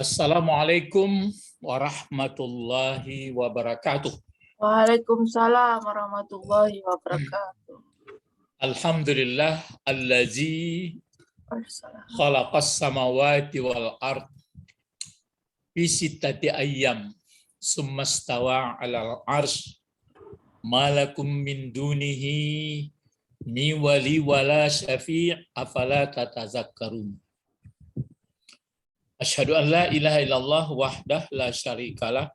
Assalamualaikum warahmatullahi wabarakatuh. Waalaikumsalam warahmatullahi wabarakatuh. Alhamdulillah allazi khalaqas samawati wal ard fi sittati ayyam summa stawa 'alal arsy malakum min dunihi mi wali wala syafi' afala tatazakkarun. Asyhadu an la ilaha illallah wahdah la syarikalah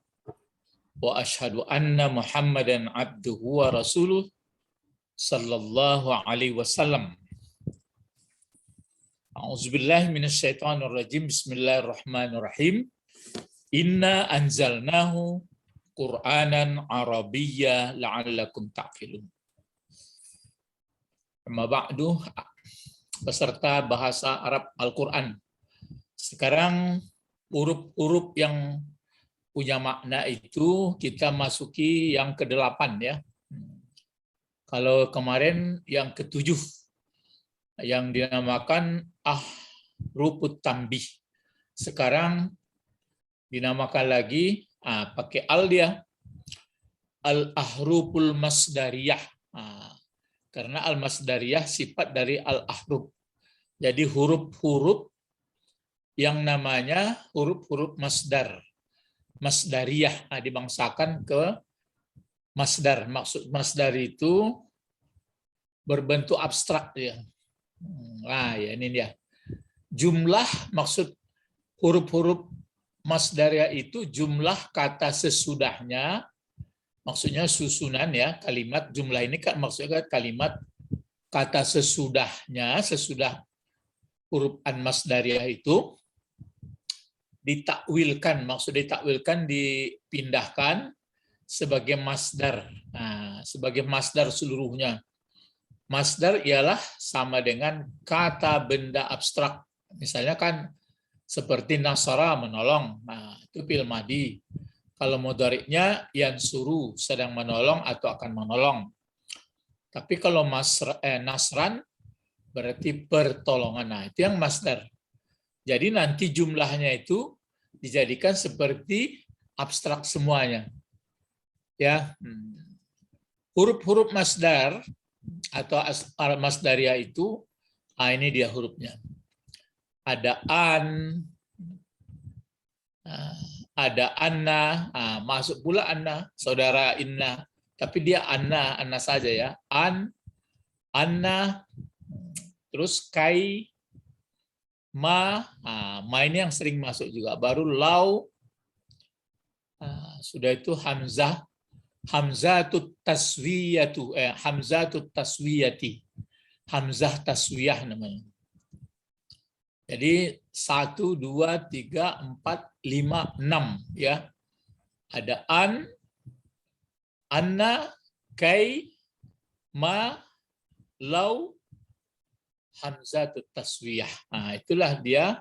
wa asyhadu anna Muhammadan abduhu wa rasuluh sallallahu alaihi wasallam. A'udzubillahi minasyaitonir rajim. Bismillahirrahmanirrahim. Inna anzalnahu Qur'anan Arabiyya la'allakum ta'qilun. Amma ba'du, beserta bahasa Arab Al-Qur'an. Sekarang huruf-huruf yang punya makna itu kita masuki yang ke-8 ya. Kalau kemarin yang ke-7 yang dinamakan ahrufut tanbih. Sekarang dinamakan lagi pakai al dia, al-ahruful masdariyah. Karena al-masdariyah sifat dari al-ahruf. Jadi huruf-huruf yang namanya huruf-huruf masdar. Masdariyah dibangsakan ke masdar. Maksud masdar itu berbentuk abstrak ya. Ya ini dia. Jumlah maksud huruf-huruf masdariyah itu jumlah kata sesudahnya. Maksudnya susunan ya, kalimat jumlah ini kan maksudnya kalimat kata sesudahnya, sesudah huruf an-masdariyah itu ditakwilkan, maksud ditakwilkan dipindahkan sebagai masdar. Sebagai masdar seluruhnya. Masdar ialah sama dengan kata benda abstrak. Misalnya kan seperti nasara menolong, itu fi'il madhi. Kalau mudhari'nya yansuru sedang menolong atau akan menolong. Tapi kalau nasran berarti pertolongan. Itu yang masdar. Jadi nanti jumlahnya itu dijadikan seperti abstrak semuanya. Ya. Huruf-huruf masdar atau masdariyah itu ini dia hurufnya. Ada an, ada anna, masuk pula anna, saudara inna, tapi dia anna saja ya. Anna, terus kai, ma ini yang sering masuk juga. Baru lau, sudah itu hamzah, hamzatut taswiyati, hamzah taswiyah namanya. Jadi 1, 2, 3, 4, 5, 6 ya. Ada an, anna, kai, ma, lau, hamzatut taswiyah. Itulah dia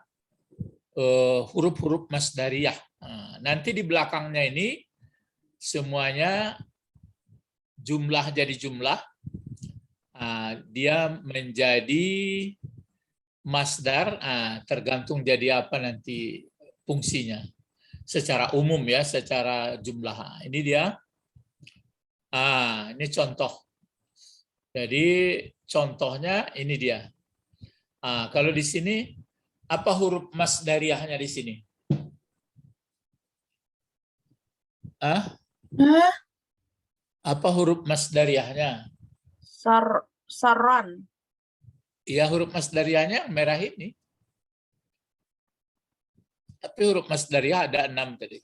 huruf-huruf masdariyah. Nanti di belakangnya ini semuanya jumlah jadi jumlah. Dia menjadi masdar, tergantung jadi apa nanti fungsinya. Secara umum ya, secara jumlah. Ini dia. Ini contoh. Jadi contohnya ini dia. Kalau di sini apa huruf masdariyahnya di sini? Apa huruf masdariyahnya? Saran. Iya, huruf masdariyahnya merah ini. Tapi huruf masdariyah ada 6 tadi.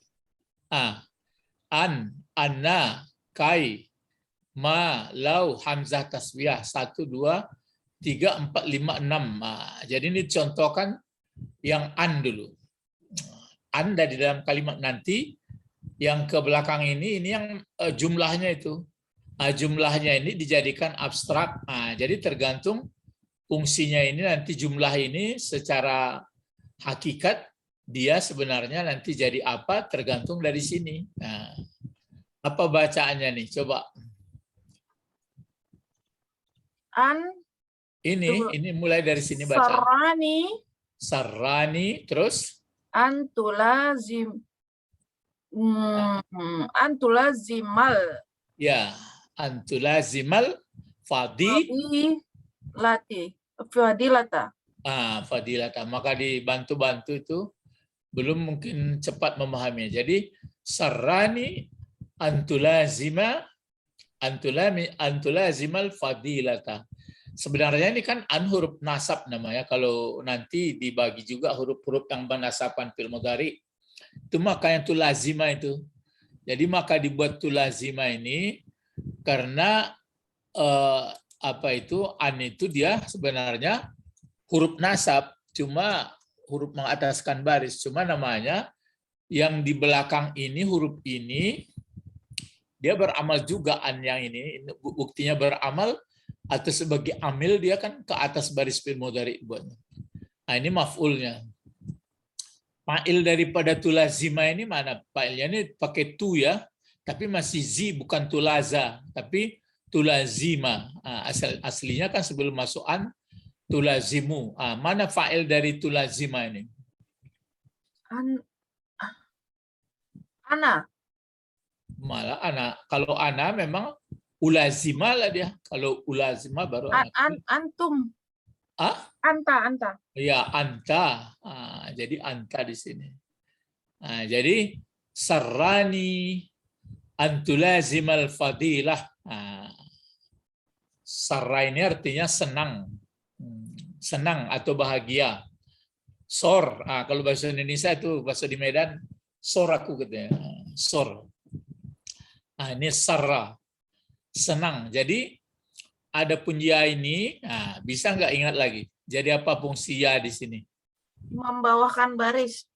An, anna, kai, ma, lau, hamzah taswiyah. 1, 2, 3, 4, 5, 6. Jadi ini contohkan yang an dulu. An dari dalam kalimat nanti, yang ke belakang ini yang jumlahnya itu. Jumlahnya ini dijadikan abstrak. Jadi tergantung fungsinya ini nanti jumlah ini secara hakikat dia sebenarnya nanti jadi apa tergantung dari sini. Apa bacaannya nih? Coba. Ini mulai dari sini baca. Sarani. Sarani terus Antulazimal Ya, antulazimal fadilata. fadilata. Maka dibantu-bantu itu belum mungkin cepat memahaminya. Jadi sarani antulazimal fadilata. Sebenarnya ini kan huruf nasab namanya. Kalau nanti dibagi juga huruf-huruf yang banasaban fil mudhari. Itu makanya tulazima itu. Jadi maka dibuat tulazima ini karena an itu dia sebenarnya huruf nasab, cuma huruf mengataskan baris. Cuma namanya yang di belakang ini huruf ini dia beramal juga an yang ini. Buktinya beramal atau sebagai amil dia kan ke atas baris fi'il mudhari buatnya. Nah, ini maf'ulnya. Fa'il daripada tulazima ini mana? Fa'ilnya ini pakai tu ya, tapi masih zi, bukan tulaza, tapi tulazima. Aslinya kan sebelum masuk an tulazimu. Mana fa'il dari tulazima ini? Ana. Malah ana. Kalau ana memang ulazima lah dia. Kalau ulazima baru Antum. Anta. Ya, anta. Jadi anta di sini. Jadi sarrani antulazimal fadilah. Sarra ini artinya senang. Senang atau bahagia. Sor. Kalau bahasa Indonesia itu, bahasa di Medan, sor aku katanya. Sor. Ini sarra. Senang. Jadi ada pun ya ini, bisa nggak ingat lagi? Jadi apa fungsi ya di sini? Membawakan baris.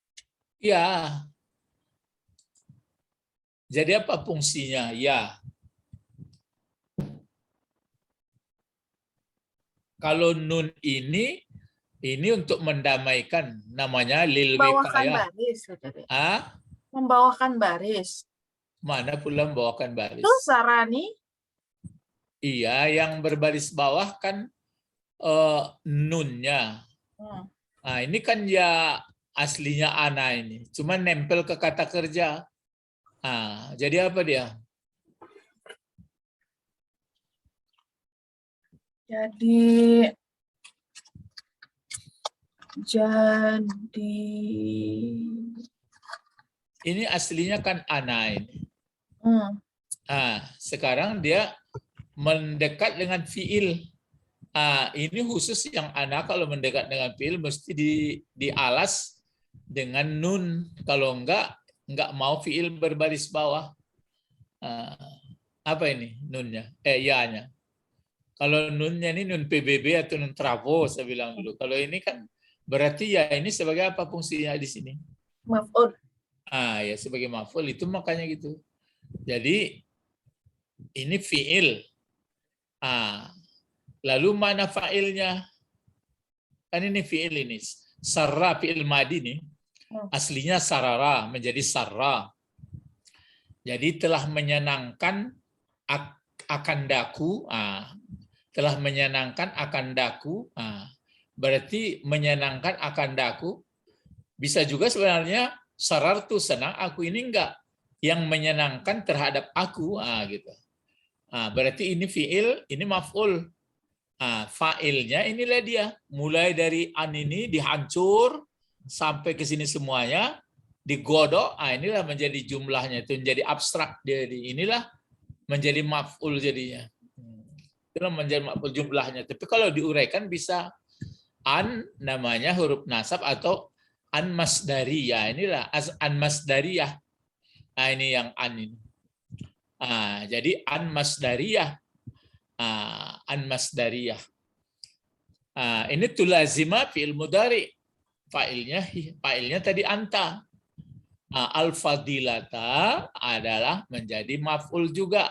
Ya. Jadi apa fungsinya? Ya. Kalau nun ini untuk mendamaikan, namanya lil wiqayah. Membawakan baris. Mana pula membawakan baris? Itu sarani. Iya, yang berbaris bawah kan nunnya. Ini kan ya aslinya ana ini, cuma nempel ke kata kerja. Jadi apa dia? Jadi ini aslinya kan ana ini. Sekarang dia mendekat dengan fiil. Ini khusus yang ana kalau mendekat dengan fiil mesti dialas dengan nun. Kalau enggak mau fiil berbaris bawah. Apa ini nunnya? Ya-nya. Kalau nunnya ini nun PBB atau nun travo saya bilang dulu. Kalau ini kan berarti ya ini sebagai apa fungsinya di sini? Maf'ul. Ya sebagai maf'ul itu makanya gitu. Jadi ini fiil. Lalu mana fa'ilnya? Kan ini fiil ini. Sarra fiil madi nih. Aslinya sarara menjadi sarra. Jadi telah menyenangkan akan daku. Telah menyenangkan akan daku. Berarti menyenangkan akan daku. Bisa juga sebenarnya sarar tuh senang, aku ini enggak. Yang menyenangkan terhadap aku. Gitu. Berarti ini fiil, ini maf'ul. Fa'ilnya inilah dia. Mulai dari an ini dihancur sampai ke sini semuanya digodok. Inilah menjadi jumlahnya, itu menjadi abstrak. Jadi inilah menjadi maf'ul jadinya. Itulah menjadi maf'ul jumlahnya. Tapi kalau diuraikan bisa an namanya huruf nasab atau an masdariyah. Inilah an masdariyah. Ini yang an ini. Jadi an masdariyah. An masdariyah. Ini tulazima fi'il mudhari. Fa'ilnya tadi anta. Al-fadilata adalah menjadi maf'ul juga.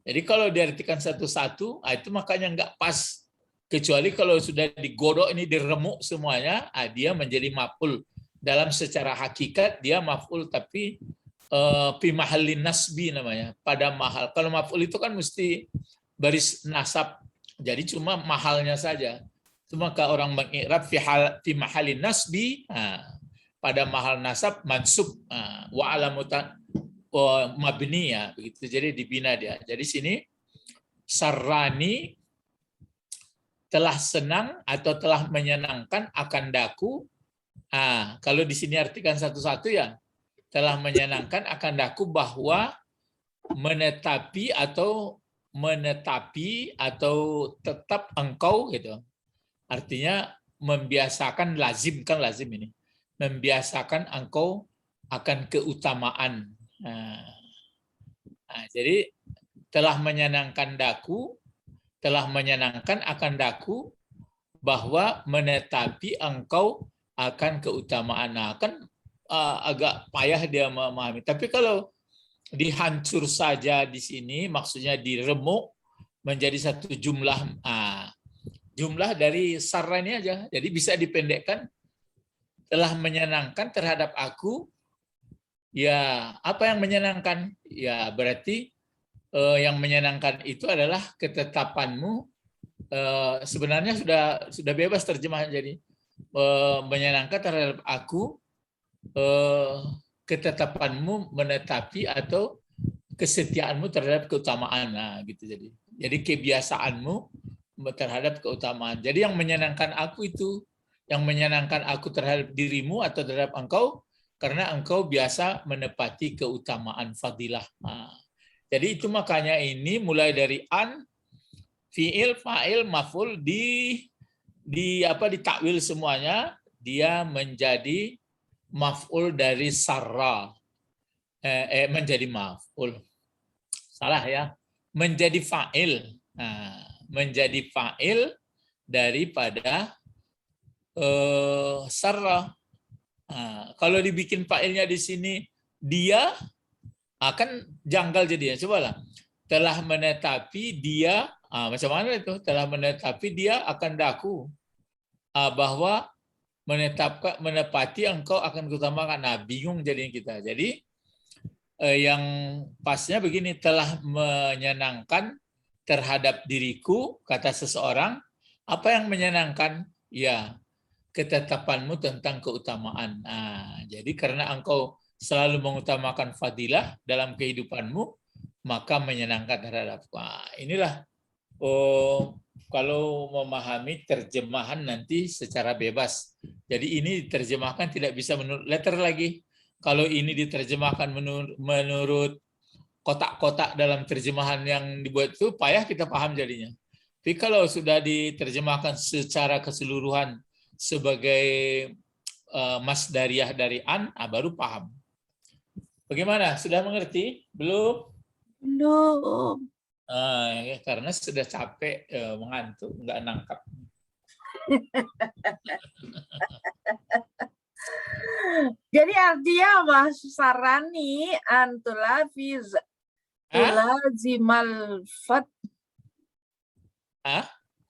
Jadi kalau diartikan satu-satu, itu makanya nggak pas. Kecuali kalau sudah digodok ini diremuk semuanya, dia menjadi maf'ul. Dalam secara hakikat dia maf'ul, tapi fi mahallin nasbi namanya, pada mahal. Kalau maf'ul itu kan mesti baris nasab, jadi cuma mahalnya saja. Maka orang mengi'rab fi mahalin nasbi, pada mahal nasab mansub, wa alamutan mabni, ya begitu. Jadi dibina dia. Jadi sini sarrani telah senang atau telah menyenangkan akan daku. Kalau di sini artikan satu-satu ya, telah menyenangkan akan daku bahwa menetapi atau tetap engkau gitu. Artinya membiasakan, lazim kan, lazim ini. Membiasakan engkau akan keutamaan. Jadi telah menyenangkan daku, telah menyenangkan akan daku bahwa menetapi engkau akan keutamaan. Kan agak payah dia memahami. Tapi kalau dihancur saja di sini, maksudnya diremuk menjadi satu jumlah, jumlah dari sarra ini aja. Jadi bisa dipendekkan, telah menyenangkan terhadap aku. Ya, apa yang menyenangkan? Ya, berarti yang menyenangkan itu adalah ketetapanmu. Sebenarnya sudah bebas terjemahan, jadi menyenangkan terhadap aku, ketetapanmu menetapi atau kesetiaanmu terhadap keutamaan, gitu. Jadi kebiasaanmu terhadap keutamaan. Jadi yang menyenangkan aku itu, yang menyenangkan aku terhadap dirimu atau terhadap engkau, karena engkau biasa menepati keutamaan fadilah. Jadi itu makanya ini mulai dari an, fiil, fa'il, maf'ul ditakwil semuanya, dia menjadi maf'ul dari sarra. Menjadi maf'ul. Salah ya. Menjadi fa'il. Menjadi fa'il daripada sarra. Kalau dibikin fa'ilnya di sini dia, akan janggal jadinya. Cobalah. Telah menetapi dia, macam mana itu? Telah menetapi dia akan daku, bahwa menepati engkau akan keutamakan. Bingung jadinya kita. Jadi yang pasnya begini, telah menyenangkan terhadap diriku, kata seseorang. Apa yang menyenangkan? Ya, ketetapanmu tentang keutamaan. Jadi karena engkau selalu mengutamakan fadilah dalam kehidupanmu, maka menyenangkan terhadapku. Inilah kalau memahami terjemahan nanti secara bebas. Jadi ini diterjemahkan tidak bisa menurut letter lagi. Kalau ini diterjemahkan menurut kotak-kotak dalam terjemahan yang dibuat itu, payah kita paham jadinya. Tapi kalau sudah diterjemahkan secara keseluruhan sebagai masdariyah dari an, baru paham. Bagaimana? Sudah mengerti? Belum? Belum. Karena sudah capek, mengantuk, nggak nangkap. Jadi artinya apa? Sarani antulafiz tulazimal fat.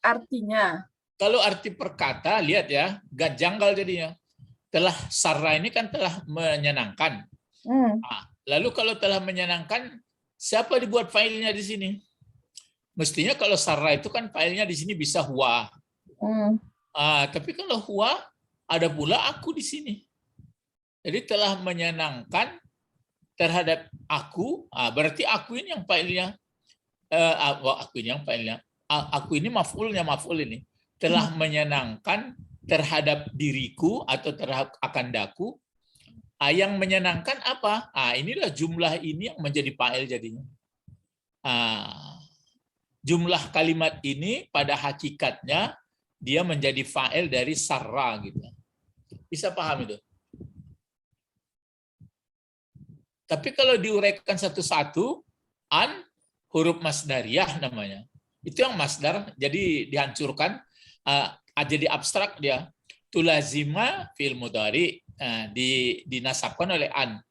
Artinya. Kalau arti perkata, lihat ya, gak janggal jadinya. Telah sarra ini kan telah menyenangkan. Lalu kalau telah menyenangkan, siapa dibuat failnya di sini? Mestinya kalau sarra itu kan failnya di sini bisa huwa. Tapi kalau huwa, ada pula aku di sini. Jadi telah menyenangkan terhadap aku, berarti aku ini yang failnya. Aku ini yang failnya. Aku ini maf'ulnya, maf'ul ini. Telah menyenangkan terhadap diriku atau terhadap akan daku. Yang menyenangkan apa? Inilah jumlah ini yang menjadi fa'il jadinya. Jumlah kalimat ini pada hakikatnya dia menjadi fa'il dari sarra gitu. Bisa paham itu? Tapi kalau diuraikan satu-satu, an huruf masdariyah namanya. Itu yang masdar, jadi dihancurkan, jadi abstrak dia. Tulazima fil mudhari, dinasabkan oleh an.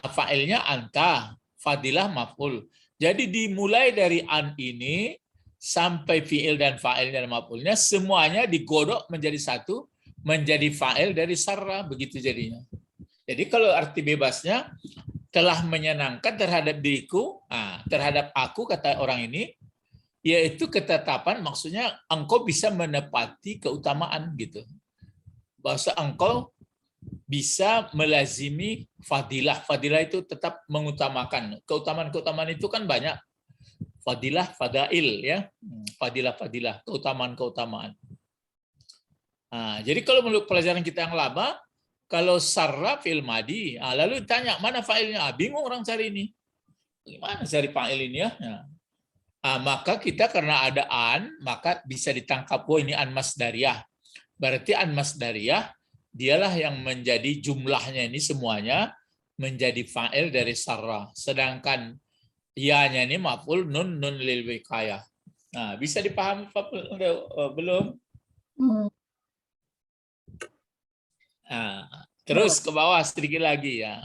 Fa'ilnya anta, fadilah maf'ul. Jadi dimulai dari an ini sampai fi'il dan fa'il dan maf'ulnya semuanya digodok menjadi satu, menjadi fa'il dari sarra, begitu jadinya. Jadi kalau arti bebasnya telah menyenangkan terhadap diriku, terhadap aku, kata orang ini, Yaitu ketetapan, maksudnya engkau bisa menepati keutamaan gitu. Bahasa engkau bisa melazimi fadilah. Fadilah itu tetap mengutamakan. Keutamaan-keutamaan itu kan banyak. Fadilah, fadail ya. Fadilah, keutamaan-keutamaan. Nah, jadi kalau menurut pelajaran kita yang lama, kalau sarra fil madi, lalu ditanya mana fa'ilnya? Bingung orang cari ini. Gimana cari fa'il ini ya? Maka kita karena ada an, maka bisa ditangkap, oh ini an masdariyah. Berarti an masdariyah dialah yang menjadi jumlahnya ini semuanya menjadi fa'il dari sarra. Sedangkan ya-nya ini maf'ul nun lil wiqayah. Nah, bisa dipahami belum? Nah, terus ke bawah sedikit lagi ya.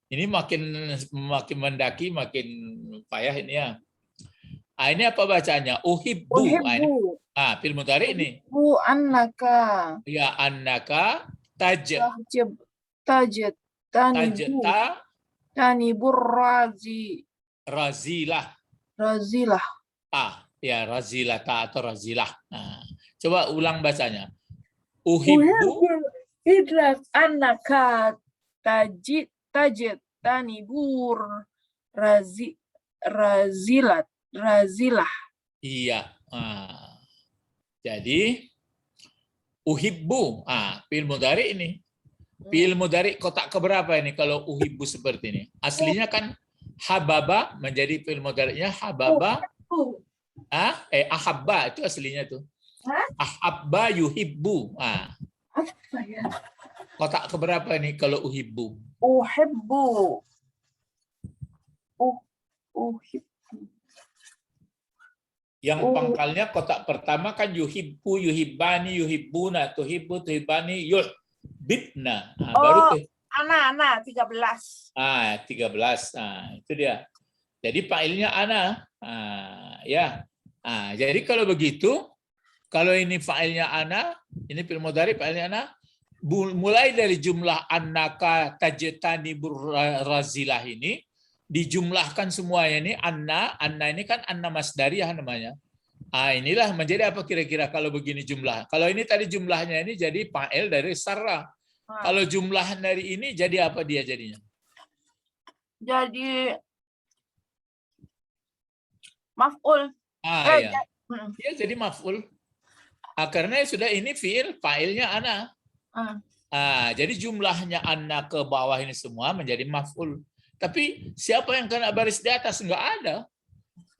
Ini makin mendaki makin payah ini ya. Ini apa bacanya? Uhibbu. Uhibbu. Fil mudhari ini. Uhibbu annaka. Ya, annaka tajta tanibur razilah. Razilah. Ya razilata atau razilah. Nah, coba ulang bacanya. Uhibbu idrak annaka tanibur razilah. Iya. Jadi uhibbu. Fi'il mudhari ini. Fi'il mudhari kotak keberapa ini kalau uhibbu seperti ini? Aslinya kan hababa menjadi fi'il mudhari'nya hababa. Ahabba itu aslinya tuh. Ahabba yuhibbu. Kotak keberapa ini kalau uhibbu? Uhibbu. Yang pangkalnya kotak pertama kan yuhibbu, yuhibbani, yuhibbuna, tuhibbu, tuhibani, yuhibna. Baru tuh. Ana 13. 13. Itu dia. Jadi fa'ilnya ana. Ya. Jadi kalau begitu, kalau ini fa'ilnya ana, ini fi'il mudhari fa'ilnya ana, mulai dari jumlah annaka tajtanibur razilah ini, dijumlahkan semuanya ini anna ini kan anna masdariyah namanya. Inilah menjadi apa kira-kira kalau begini jumlah. Kalau ini tadi jumlahnya ini jadi fa'il dari sarra. Kalau jumlah dari ini jadi apa dia jadinya? Jadi maf'ul. Ya. Ya jadi maf'ul. Karena sudah ini fi'il, fa'ilnya ana. Jadi jumlahnya anna ke bawah ini semua menjadi maf'ul. Tapi siapa yang kena baris di atas? Enggak ada.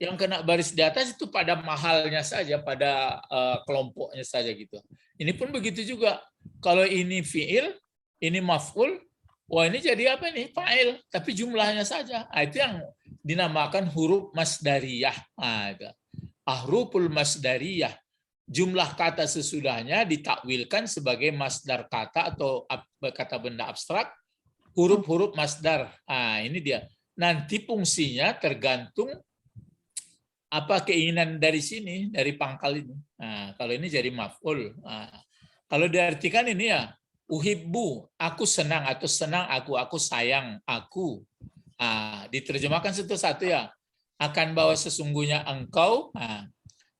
Yang kena baris di atas itu pada mahalnya saja, pada kelompoknya saja gitu. Ini pun begitu juga. Kalau ini fi'il, ini maf'ul, wah ini jadi apa nih? Fa'il, tapi jumlahnya saja. Itu yang dinamakan huruf masdariyah. Ahruful masdariyah. Jumlah kata sesudahnya ditakwilkan sebagai masdar kata atau kata benda abstrak. Huruf-huruf masdar. Ini dia. Nanti fungsinya tergantung apa keinginan dari sini, dari pangkal ini. Kalau ini jadi maf'ul. Kalau diartikan ini ya, uhibbu, aku senang, atau senang aku sayang, aku. Diterjemahkan satu-satu ya. Akan bahwa sesungguhnya engkau,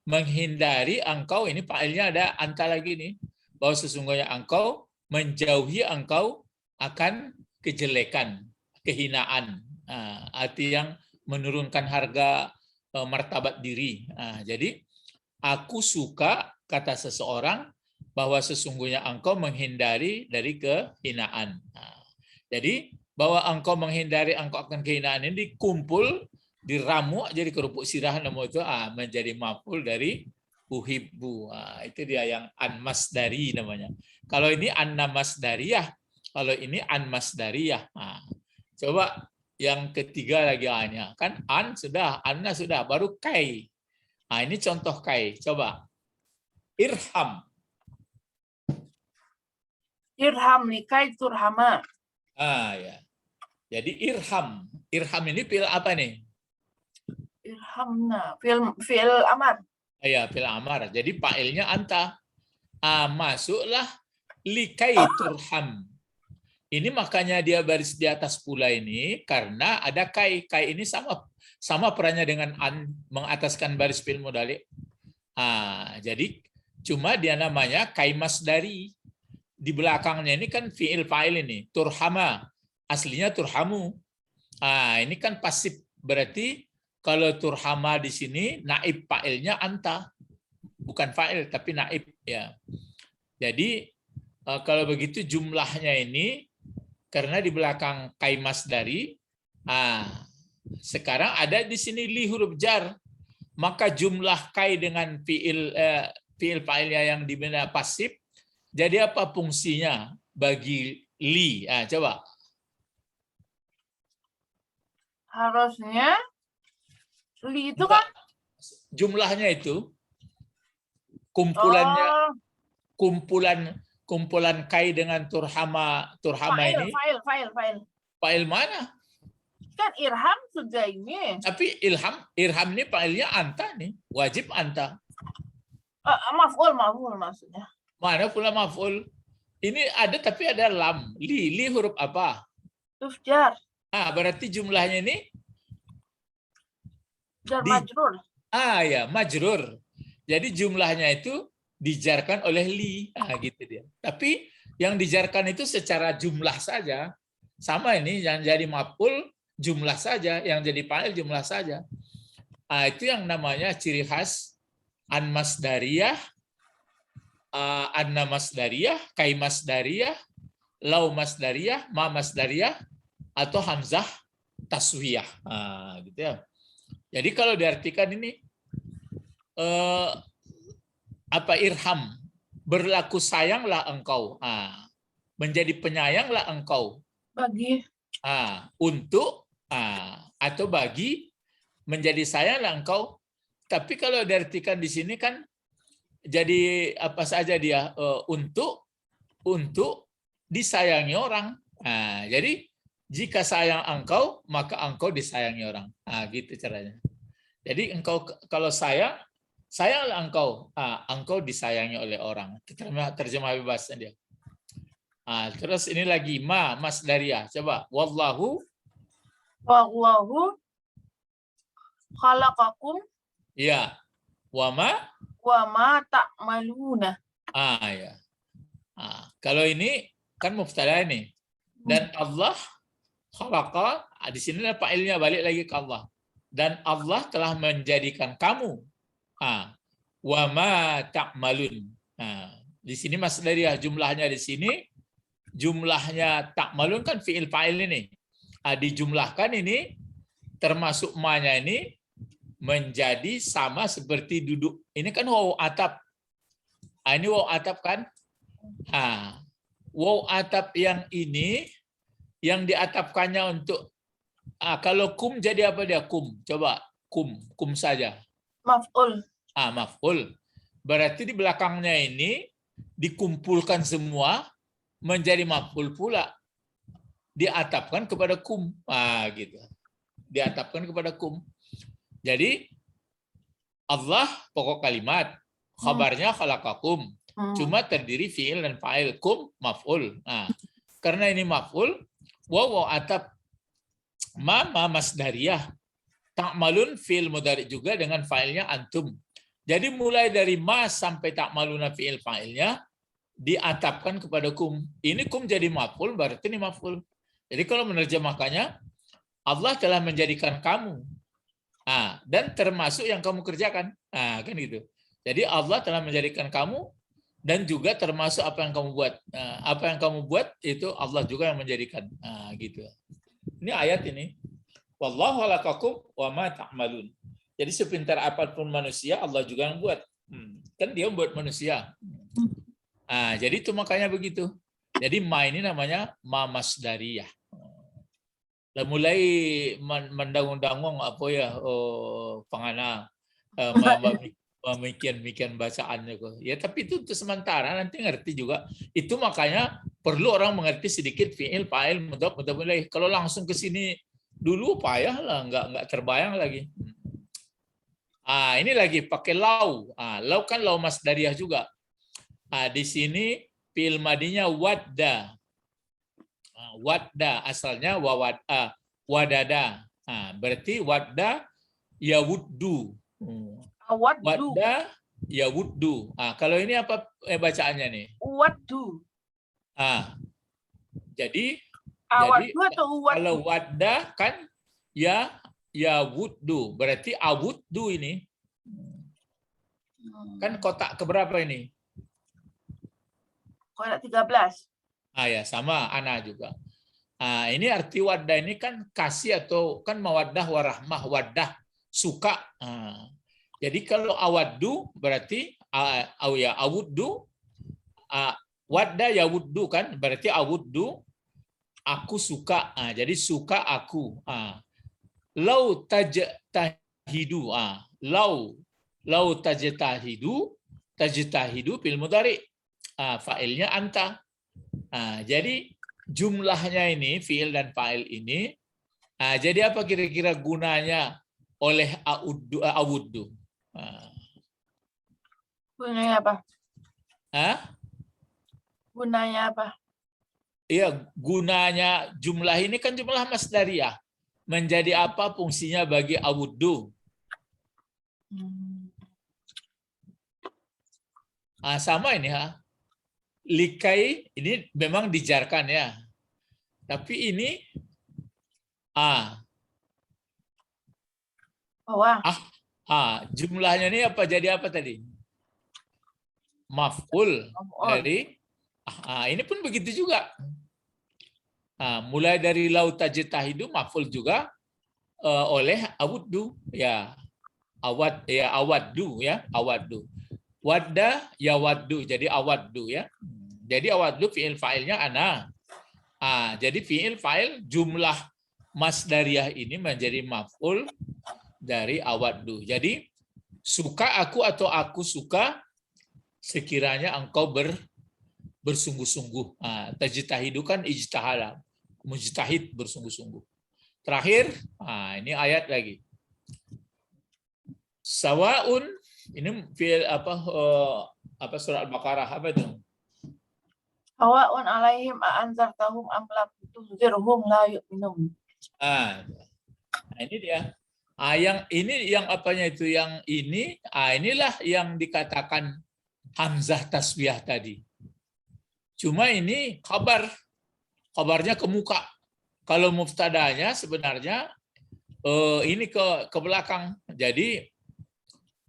menghindari engkau, ini fa'ilnya ada anta lagi nih. Bahwa sesungguhnya engkau, menjauhi engkau akan kejelekan, kehinaan, arti yang menurunkan harga martabat diri. Jadi aku suka, kata seseorang, bahwa sesungguhnya engkau menghindari dari kehinaan. Jadi bahwa engkau menghindari engkau akan kehinaan ini dikumpul, diramu jadi kerupuk sirah itu menjadi maf'ul dari uhibbu. Itu dia yang an masdari namanya. Kalau ini anna masdariyah. Kalau ini an masdariyah. Coba yang ketiga lagi A-nya. Kan an sudah, anna sudah, baru kai. Ini contoh kai. Coba. Irham. Irham nih, kai turhama. Ya. Jadi irham. Irham ini fi'il apa nih? Irhamna, fi'il amar. Ya, fi'il amar. Jadi fa'ilnya anta. Masuklah likai turham. Ini makanya dia baris di atas pula ini karena ada kai. Kai ini sama perannya dengan an, mengataskan baris fi'il mudhari. Jadi cuma dia namanya kai masdari. Di belakangnya ini kan fi'il fa'il ini, turhama. Aslinya turhamu. Ini kan pasif, berarti kalau turhama di sini naib fa'ilnya anta. Bukan fa'il tapi naib ya. Jadi kalau begitu jumlahnya ini karena di belakang kai masdari, sekarang ada di sini li huruf jar, maka jumlah kai dengan fiil fa'ilnya yang dibina pasif, jadi apa fungsinya bagi li? Coba. Harusnya li itu kan Jumlahnya itu kumpulannya, kumpulan kai dengan turhama ini. Fa'il. Fa'il mana? Kan irham sudah ini. Tapi irham ini fa'ilnya anta nih, wajib anta. Maf'ul maksudnya. Mana pula maf'ul? Ini ada tapi ada lam. Li huruf apa? Huruf jar. Berarti jumlahnya ini Jar majrur. Ya, majrur. Jadi jumlahnya itu dijarkan oleh li. Gitu dia. Tapi yang dijarkan itu secara jumlah saja. Sama ini yang jadi maf'ul jumlah saja, yang jadi fa'il jumlah saja. Itu yang namanya ciri khas an masdariyah, anna masdariyah, kai masdariyah, lau masdariyah, ma masdariyah, atau hamzah taswiyah. Gitu ya. Jadi kalau diartikan ini irham, berlaku sayanglah engkau, menjadi penyayanglah engkau Bagi untuk atau bagi, menjadi sayanglah engkau. Tapi kalau diartikan di sini kan jadi apa saja dia, untuk disayangi orang. Jadi jika sayang engkau maka engkau disayangi orang. Gitu caranya. Jadi engkau kalau sayanglah engkau, engkau disayangi oleh orang. Terjemah bebasnya dia. Terus ini lagi masdariyah. Coba wallahu khalaqakum. Ya. Wa ma ta'maluna. Ya. Kalau ini kan mubtada ini. Dan Allah khalaqa, di sini fa'ilnya balik lagi ke Allah. Dan Allah telah menjadikan kamu. Wa ma ta'malun. Di sini masdariyah, jumlahnya di sini, jumlahnya ta'malun kan fi'il fa'il ini. Dijumlahkan ini termasuk ma-nya ini menjadi sama seperti duduk. Ini kan waw atap. Ini waw atap kan? Waw atap yang ini yang diatapkannya untuk kalau kum jadi apa dia? Kum. Coba kum saja. Maf'ul. Maf'ul. Berarti di belakangnya ini dikumpulkan semua menjadi maf'ul pula. Diatapkan kepada kum. Gitu. Diatapkan kepada kum. Jadi Allah pokok kalimat, khabarnya khalaqakum. Cuma terdiri fi'il dan fa'il, kum maf'ul. Karena ini maf'ul, waw atap ma masdariyah. Ta'malun fi'il mudhari juga dengan fa'ilnya antum. Jadi mulai dari ma sampai ta'maluna fi'il fa'ilnya diatapkan kepada kum. Ini kum jadi maf'ul, berarti ini maf'ul. Jadi kalau menerjemahkannya, Allah telah menjadikan kamu. Dan termasuk yang kamu kerjakan. Kan gitu. Jadi Allah telah menjadikan kamu dan juga termasuk apa yang kamu buat. Apa yang kamu buat itu Allah juga yang menjadikan. Gitu. Ini ayat ini. Wallahu khalaqakum wa ma ta'malun. Jadi sepintar apapun manusia, Allah juga yang buat. Kan dia membuat manusia. Jadi itu makanya begitu. Jadi ma ini namanya ma masdariyah. Mulai mendangung-dangung apa ya, pangana mikian bacaannya kok. Ya tapi itu untuk sementara, nanti ngerti juga. Itu makanya perlu orang mengerti sedikit fi'il, fa'il, mudhaf, mudhaf ilaih. Kalau langsung ke sini dulu payah lah, nggak terbayang lagi. Ini lagi pakai lau. Lau kan lau masdariyah juga. Di sini fi'il madinya wadda. Wadda asalnya wadada. Berarti wadda yawuddu. Awadu. Wadda yawuddu. Kalau ini apa bacaannya nih? Uwadu. Jadi Awadu atau uwadu? kalau wadda kan yawuddu. Berarti awuddu ini. Kan kotak keberapa ini? Kotak 13. Ya sama ana juga. Ini arti waddah ini kan kasih atau kan mawaddah warahmah, waddah suka. Jadi kalau awaddu berarti ya awuddu, wadda yawuddu kan berarti awuddu aku suka. Jadi suka aku. Lau tajtahidu. Lau tajtahidu fil mudhari. Fa'ilnya anta. Jadi jumlahnya ini, fiil dan fa'il ini, jadi apa kira-kira gunanya oleh awuddu? Gunanya apa? Gunanya apa? Iya, gunanya jumlah ini kan jumlah masdariyah. Menjadi apa fungsinya bagi awuddu? Sama ini likai ini memang dijarkan ya. Tapi ini jumlahnya ini apa jadi apa tadi? Maf'ul dari ini pun begitu juga. Mulai dari lau tajtahidu maf'ul juga oleh awuddu ya. Awaddu ya, awaddu. Wadda yawaddu jadi awaddu ya. Jadi awaddu fi'il fa'ilnya ana. Jadi fi'il fa'il jumlah masdariyah ini menjadi maf'ul dari awaddu. Jadi suka aku atau aku suka sekiranya engkau bersungguh-sungguh. Tajtahidu kan ijtihada. Mujtahid bersungguh-sungguh. Terakhir, ini ayat lagi. Sawaun ini fi'il surat Al-Baqarah apa itu? Sawa'un 'alaihim a'anzartahum am lam tunzirhum la yu'minun. Ini dia. Yang apanya itu yang ini, inilah yang dikatakan hamzah tasbih tadi. Cuma ini kabarnya ke muka. Kalau muftadanya sebenarnya ini ke belakang. Jadi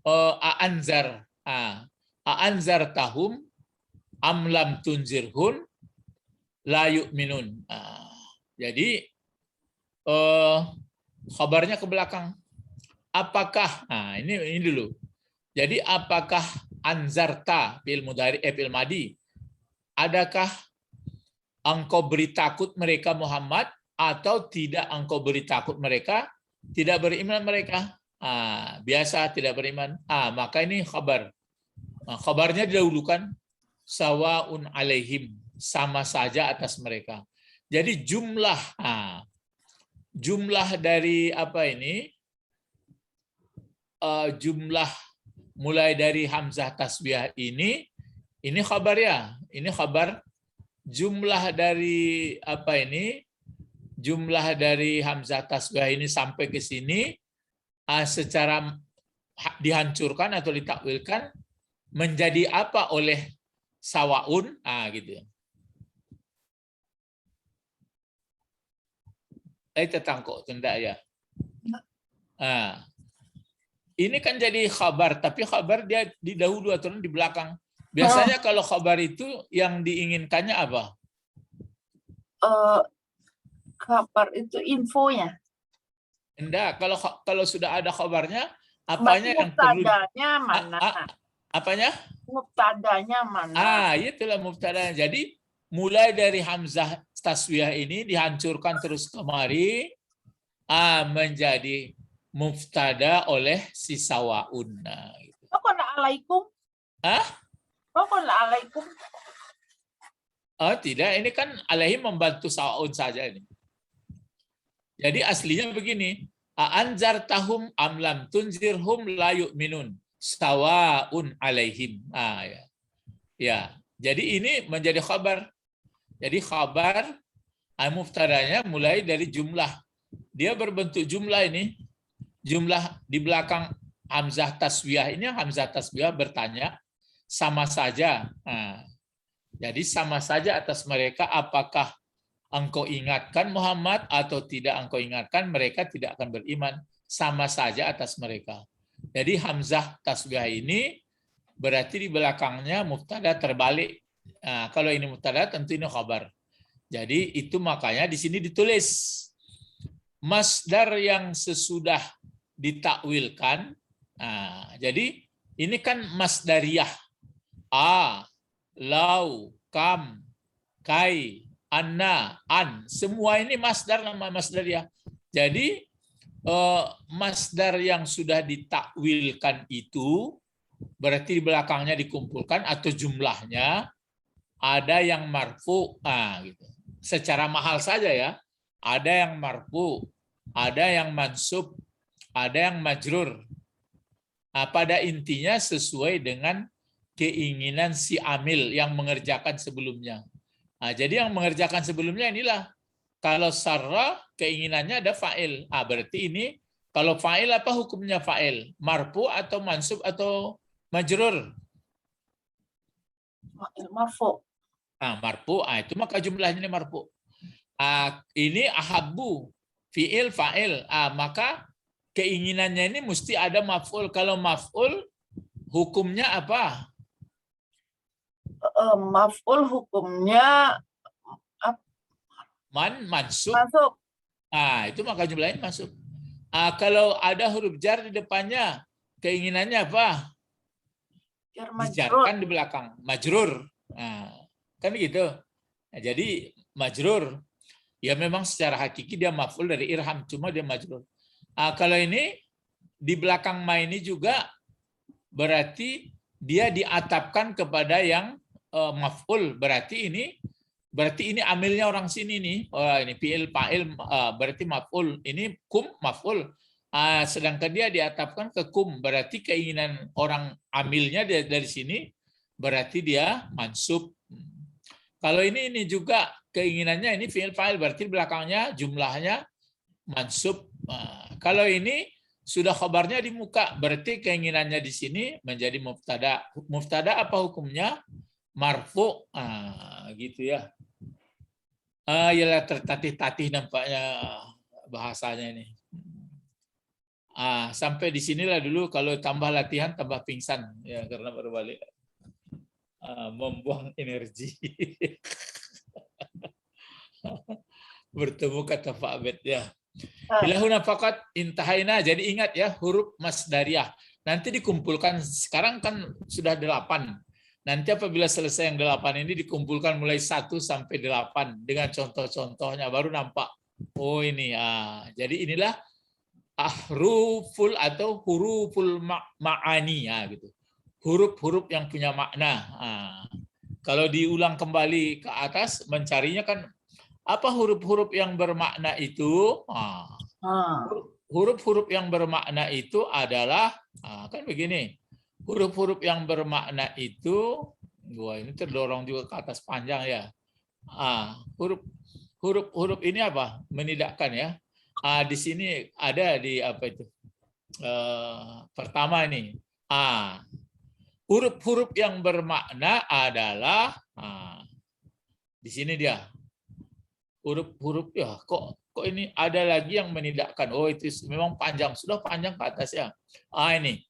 a'anzar tahum am lam tunzirhun la yu'minun. Jadi kabarnya ke belakang. Apakah ini dulu. Jadi apakah anzarta fil mudhari fil madi? Adakah engkau beri takut mereka Muhammad atau tidak engkau beri takut mereka? Tidak beriman mereka. Biasa tidak beriman. Maka ini khabar. Khabarnya didahulukan sawaun alaihim, sama saja atas mereka. Jadi jumlah dari apa ini? Jumlah mulai dari hamzah tasbih ini khabar ya. Ini khabar. Jumlah dari apa ini? Jumlah dari hamzah tasbih ini sampai ke sini secara dihancurkan atau ditakwilkan menjadi apa oleh sawaun, gitu. Tetangkok tenda ya. Ini kan jadi khabar, tapi khabar dia di dahulu atau di belakang. Biasanya kalau khabar itu yang diinginkannya apa? Kabar itu infonya. Enggak, kalau sudah ada khabarnya, apanya yang perlu? Mubtadanya mana? Apanya? Mubtadanya mana? Itulah mubtadanya. Jadi mulai dari hamzah taswiyah ini dihancurkan terus kemari menjadi mubtada oleh si sawaun. Gitu. Alaikum? Alaikum? Tidak, ini kan alaihim membantu sawaun saja ini. Jadi aslinya begini, anzartahum am lam tunzirhum la yu'minun sawaun alaihim. Ya. Jadi ini menjadi khabar. Jadi khabar Mubtadanya mulai dari jumlah. Dia berbentuk jumlah ini. Jumlah di belakang hamzah taswiyah ini, hamzah taswiyah bertanya sama saja. Nah, jadi sama saja atas mereka, apakah engkau ingatkan Muhammad atau tidak engkau ingatkan, mereka tidak akan beriman. Sama saja atas mereka. Jadi hamzah taswiyah ini berarti di belakangnya mubtada terbalik. Nah, kalau ini mubtada tentu ini khabar. Jadi itu makanya di sini ditulis masdar yang sesudah ditakwilkan. Nah, jadi ini kan masdariyah. Lau, kam, kai, anna, an. Semua ini masdar, nama masdariyah. Jadi masdar yang sudah ditakwilkan itu berarti di belakangnya dikumpulkan atau jumlahnya ada yang marfu, gitu. Secara mahal saja ya. Ada yang marfu, ada yang mansub, ada yang majrur. Nah, pada intinya sesuai dengan keinginan si amil yang mengerjakan sebelumnya. Nah, jadi yang mengerjakan sebelumnya inilah. Kalau sarra keinginannya ada fa'il. Berarti ini kalau fa'il apa hukumnya fa'il? Marfu atau mansub atau majrur? Marfu. Marfu, itu maka jumlahnya ini marfu. Ini ahabbu, fi'il, fa'il. Maka keinginannya ini mesti ada maf'ul. Kalau maf'ul hukumnya apa? Maf'ul hukumnya Mansub. Masuk. Itu maka jumlahnya masuk. Kalau ada huruf jar di depannya, keinginannya apa? Dijarkan di belakang. Majrur. Kan gitu. Nah, jadi majrur. Ya memang secara hakiki dia maf'ul dari irham, cuma dia majrur. Kalau ini di belakang ma ini juga berarti dia diatapkan kepada yang maf'ul. Berarti ini amilnya orang sini nih. Ini fi'il fa'il berarti maf'ul. Ini kum maf'ul. Sedangkan dia diatapkan ke kum. Berarti keinginan orang amilnya dari sini berarti dia mansub. Kalau ini juga keinginannya ini fi'il fa'il, berarti belakangnya jumlahnya mansub. Kalau ini sudah khabarnya di muka, berarti keinginannya di sini menjadi mubtada. Mubtada apa hukumnya? Marfu. Gitu ya. Ya tertatih-tatih nampaknya bahasanya ini. Sampai di sinilah dulu. Kalau tambah latihan tambah pingsan ya, karena baru balik. Membuang energi. Bertemu kata Pak Abed ya. Ilahuna faqat intahaina. Jadi ingat ya, huruf masdariyah. Nanti dikumpulkan, sekarang kan sudah 8. Nanti apabila selesai yang 8 ini dikumpulkan mulai 1 sampai 8 dengan contoh-contohnya, baru nampak. Oh ini jadi inilah ahruful atau huruful ma'ani gitu. Huruf-huruf yang punya makna. Kalau diulang kembali ke atas, mencarinya kan apa huruf-huruf yang bermakna itu? Huruf-huruf yang bermakna itu adalah kan begini. Huruf-huruf yang bermakna itu, ini terdorong juga ke atas panjang ya. Huruf-huruf ini apa? Menidakkan ya. Di sini ada di apa itu? Pertama ini. Huruf-huruf yang bermakna adalah di sini dia. Huruf-huruf ya, kok ini ada lagi yang menidakkan. Oh, itu memang panjang, sudah panjang ke atas ya. Ini.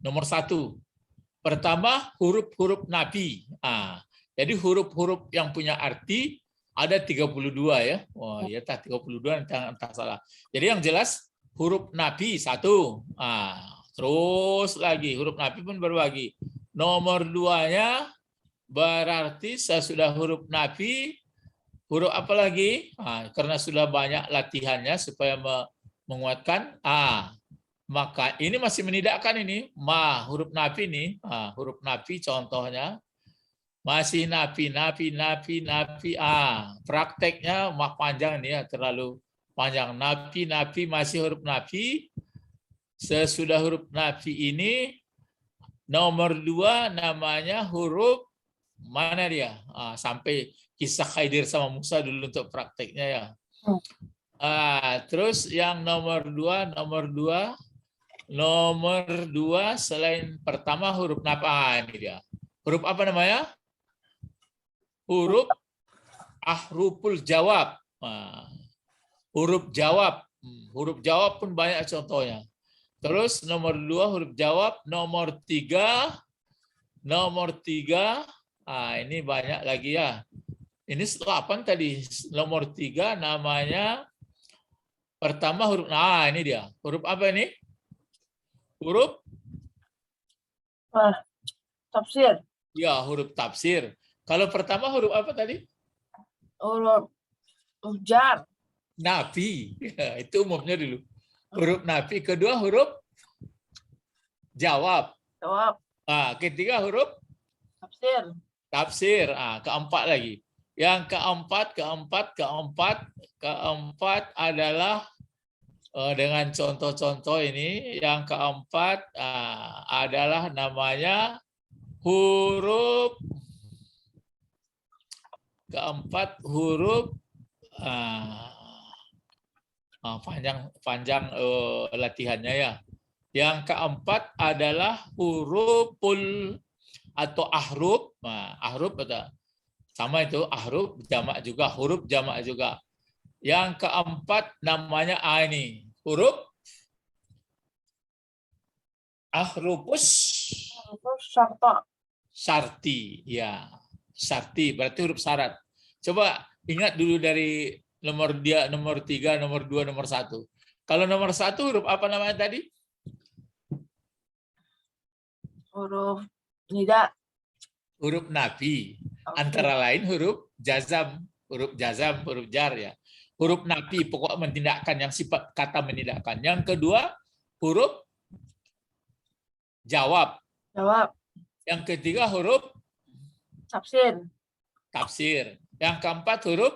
Nomor 1. Pertama, huruf-huruf nafi. Jadi huruf-huruf yang punya arti ada 32 ya. Oh, ya 32 entah salah. Jadi yang jelas huruf nafi 1. Terus lagi, huruf nafi pun berbagi. Nomor 2-nya berarti sesudah huruf nafi, huruf apa lagi? Karena sudah banyak latihannya supaya menguatkan. Maka ini masih menidakkan ini. Huruf nafi ini. Huruf nafi contohnya. Masih nafi. Prakteknya panjang ini ya, terlalu panjang. Nafi masih huruf nafi. Sesudah huruf nafi ini, nomor 2 namanya huruf Mana dia? Sampai kisah Khidir sama Musa dulu untuk prakteknya ya. Terus yang nomor dua selain pertama huruf apa ini dia? Huruf apa namanya? Huruf ahruful jawab. Huruf jawab. Huruf jawab pun banyak contohnya. Terus nomor 2 huruf jawab, nomor 3 ini banyak lagi ya. Ini 8 tadi. Nomor 3 namanya pertama huruf, ini dia. Huruf apa ini? Huruf tafsir. Ya, huruf tafsir. Kalau pertama huruf apa tadi? Huruf jar. Nafi. Ya, itu umumnya dulu. Huruf nafi. Kedua huruf jawab. Ketiga huruf Tafsir. Tafsir. Keempat lagi. Yang keempat adalah dengan contoh-contoh ini. Yang keempat adalah namanya huruf panjang latihannya ya. Yang keempat adalah huruful atau ahruf. Ahruf sama itu, ahruf jamak juga, huruf jamak juga. Yang keempat namanya ini huruf ahrufus syarti. Ya, syarti berarti huruf syarat. Coba ingat dulu dari nomor 3, nomor 2, nomor 1. Kalau nomor 1 huruf apa namanya tadi? Huruf nida. Huruf nafi. Antara lain huruf jazam, huruf jar ya. Huruf nafi pokok menindakkan, yang sifat kata menindakkan. Yang kedua huruf jawab. Yang ketiga huruf tafsir. Yang keempat huruf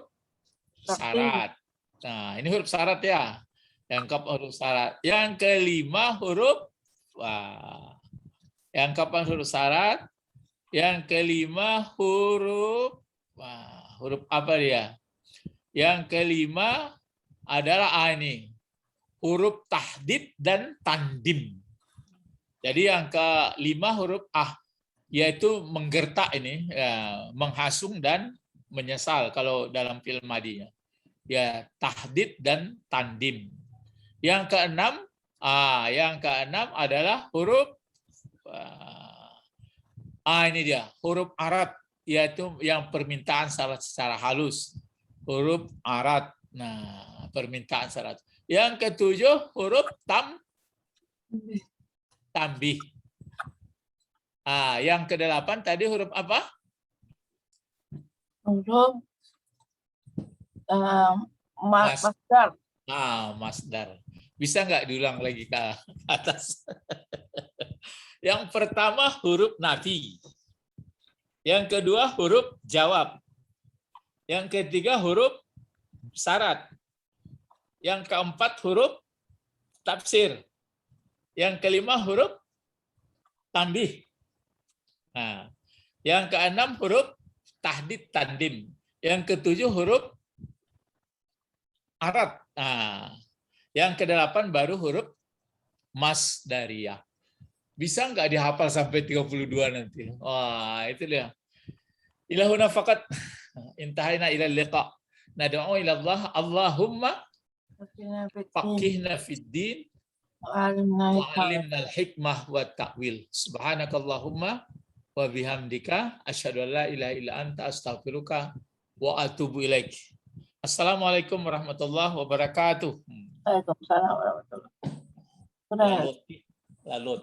syarat. Nah, ini huruf syarat ya. Yang keempat huruf syarat. Yang kelima huruf yang keempat huruf syarat. Yang kelima huruf apa dia? Yang kelima adalah ini huruf tahdid dan tandim. Jadi yang kelima huruf yaitu menggertak ini, menghasung dan menyesal kalau dalam fi'il madinya. Ya, tahdid dan tandim. Yang keenam adalah huruf ini dia, huruf arat, yaitu yang permintaan secara halus. Huruf arat. Nah, permintaan syarat. Yang ketujuh huruf tambih. Yang kedelapan tadi huruf apa? Huruf masdar. Masdar. Bisa nggak diulang lagi ke atas? Yang pertama huruf nafi. Yang kedua huruf jawab. Yang ketiga huruf syarat. Yang keempat huruf tafsir. Yang kelima huruf tambih. Yang keenam huruf tahdid tandim. Yang ketujuh huruf arat. Yang kedelapan baru huruf masdariyah. Bisa nggak dihafal sampai 32 nanti? Wah, itu dia. Ilahuna faqat intahaina ila liqa. Nad'u ila Allah, Allahumma faqihna fid din wa'allimna al-hikmah wa ta'wil. Subhanakallahumma wa bihamdika asyhadu an la ilaha illa anta astaghfiruka wa atubu ilaik. Assalamualaikum warahmatullahi wabarakatuh. Waalaikumsalam warahmatullahi wabarakatuh. Lalu